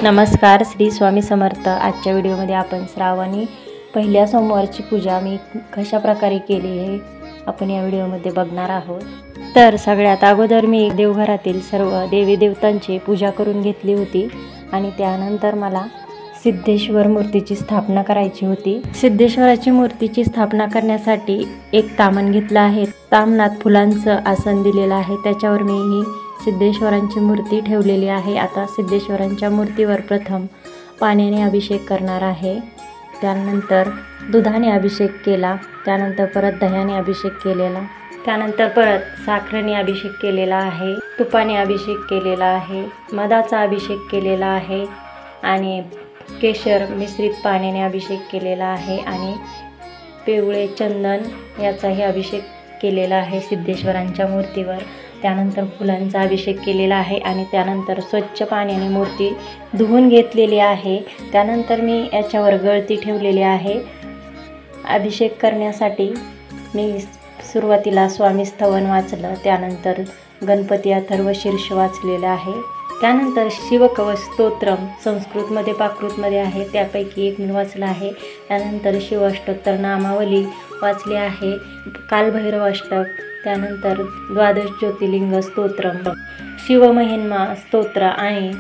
नमस्कार, श्री स्वामी समर्थ। आजच्या व्हिडिओमध्ये आपण श्रावणी पहिल्या सोमवारची पूजा मी कशा प्रकारे केली हे आपण या व्हिडिओमध्ये बघणार आहोत। तर सगळ्यात अगोदर मी देवघरातील सर्व देवी देवतांची पूजा करून घेतली होती आणि त्यानंतर मला सिद्धेश्वर मूर्तीची स्थापना करायची होती। सिद्धेश्वराची मूर्तीची स्थापना करण्यासाठी एक तामण घेतला आहे। तामणात फुलांचं आसन दिलेलं आहे, त्याच्यावर मी ही सिद्धेश्वरांची मूर्ती ठेवलेली आहे। आता सिद्धेश्वरांच्या मूर्तीवर प्रथम पाण्याने अभिषेक करणार आहे, त्यानंतर दुधाने अभिषेक केला, त्यानंतर परत दह्याने अभिषेक केलेला, त्यानंतर परत साखरेने अभिषेक केलेला आहे, तुपाने अभिषेक केलेला आहे, मधाचा अभिषेक केलेला आहे आणि केशर मिश्रित पाण्याने अभिषेक केलेला आहे आणि पिवळे चंदन याचाही अभिषेक केलेला आहे सिद्धेश्वरांच्या मूर्तीवर। त्यानंतर फुलांचा अभिषेक केलेला आहे आणि त्यानंतर स्वच्छ पाण्याने मूर्ती धुवून घेतलेली आहे। त्यानंतर मी याच्यावर गळती ठेवलेली आहे। अभिषेक करण्यासाठी मी सुरुवातीला स्वामी स्तवन वाचलं, त्यानंतर गणपती अथर्व शीर्ष वाचलेलं आहे, त्यानंतर शिवकवच स्तोत्रम संस्कृतमध्ये प्राकृतमध्ये आहे त्यापैकी एक मी वाचलं आहे, त्यानंतर शिवाष्टोत्तर नामावली वाचली आहे, कालभैरव अष्टक, त्यानंतर द्वादश ज्योतिर्लिंग स्तोत्रम, शिवमहिमा स्तोत्र आणि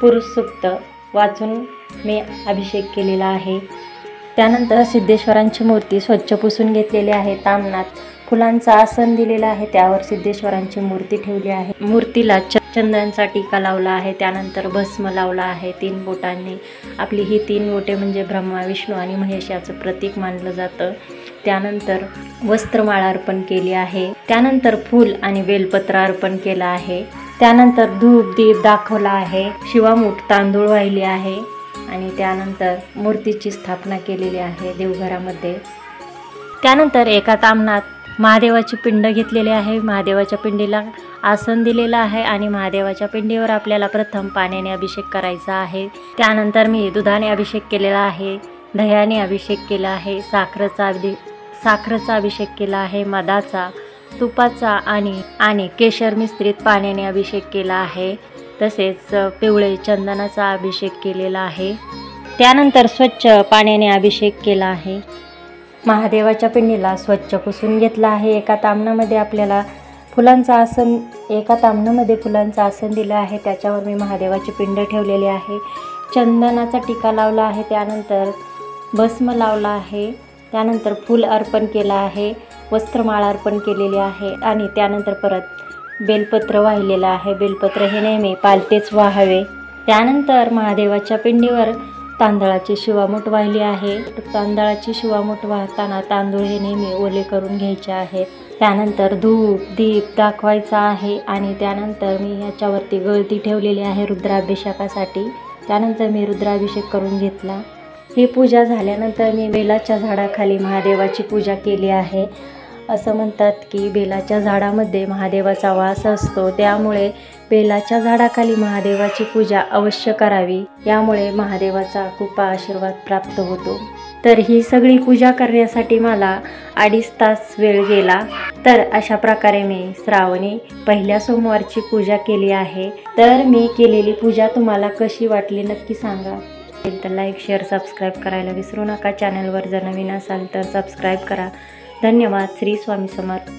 पुरुष सूक्त वाचून मी अभिषेक केलेला आहे। त्यानंतर सिद्धेश्वरांची मूर्ती स्वच्छ पुसून घेतलेली आहे। तामणात फुलांचा आसन दिलेला आहे, त्यावर सिद्धेश्वरांची मूर्ती ठेवली आहे। मूर्तीला चंदनाचा टीका लावला आहे, त्यानंतर भस्म लावला आहे 3 बोटांनी। आपली ही 3 बोटे म्हणजे ब्रह्मा विष्णू आणि महेश याचं प्रतीक मानलं जातं। त्यानंतर वस्त्रमाळा अर्पण केली आहे, त्यानंतर फूल आणि बेलपत्र अर्पण केलं आहे, त्यानंतर धूप दीप दाखवला आहे, शिवामूठ तांदूळ वाहिले आहे आणि त्यानंतर मूर्तीची स्थापना केलेली आहे देवघरामध्ये। त्यानंतर एका तामणात महादेवाची पिंड घेतलेली आहे, महादेवाच्या पिंडीला आसन दिलेलं आहे आणि महादेवाच्या पिंडीवर आपल्याला प्रथम पाण्याने अभिषेक करायचा आहे। त्यानंतर मी दुधाने अभिषेक केलेला आहे, दह्याने अभिषेक केला आहे, साखरेचा अभिषेक केला आहे, मधाचा, तुपाचा आणि केशर मिश्रित पाण्याने अभिषेक केला आहे, तसेच पिवळे चंदनाचा अभिषेक केलेला आहे। त्यानंतर स्वच्छ पाण्याने अभिषेक केला आहे। महादेवाच्या पिंडीला स्वच्छ पुसून घेतला आहे। एका तामणामध्ये फुलांचं आसन दिलं आहे, त्याच्यावर मी महादेवाची पिंड ठेवलेली आहे, चंदनाचा टीका लावला आहे, त्यानंतर भस्म लावला आहे, त्यानंतर फूल अर्पण केला आहे, वस्त्रमाळा अर्पण केलेली आहे आणि त्यानंतर परत बेलपत्र वाहिलेलं आहे। बेलपत्र हे नेहमी पालतेच वाहावे। त्यानंतर महादेवाच्या पिंडीवर तांदळाची शिवामूठ वाहिली आहे। तांदळाची शिवामूठ वाहताना तांदूळ हे नेहमी ओले करून घ्यायचे आहेत। त्यानंतर धूप दीप दाखवायचा आहे आणि त्यानंतर मी याच्यावरती गळती ठेवलेली आहे रुद्राभिषेकासाठी। त्यानंतर मी रुद्राभिषेक करून घेतला। ही पूजा झाल्यानंतर मी बेलाच्या झाडाखाली महादेवाची पूजा केली आहे। असं म्हणतात की बेलाच्या झाडामध्ये महादेवाचा वास असतो, त्यामुळे बेलाच्या झाडाखाली महादेवाची पूजा अवश्य करावी, यामुळे महादेवाचा कृपा आशीर्वाद प्राप्त होतो। तर ही सगळी पूजा करण्यासाठी मला 2.5 तास वेळ गेला। तर अशा प्रकारे मी श्रावणी पहिल्या सोमवारची पूजा केली आहे। तर मी केलेली पूजा तुम्हाला कशी वाटली नक्की सांगा। तर लाईक शेअर सबस्क्राईब करायला विसरू नका। चॅनलवर जर नवीन असाल तर सबस्क्राईब करा। धन्यवाद। श्री स्वामी समर्थ।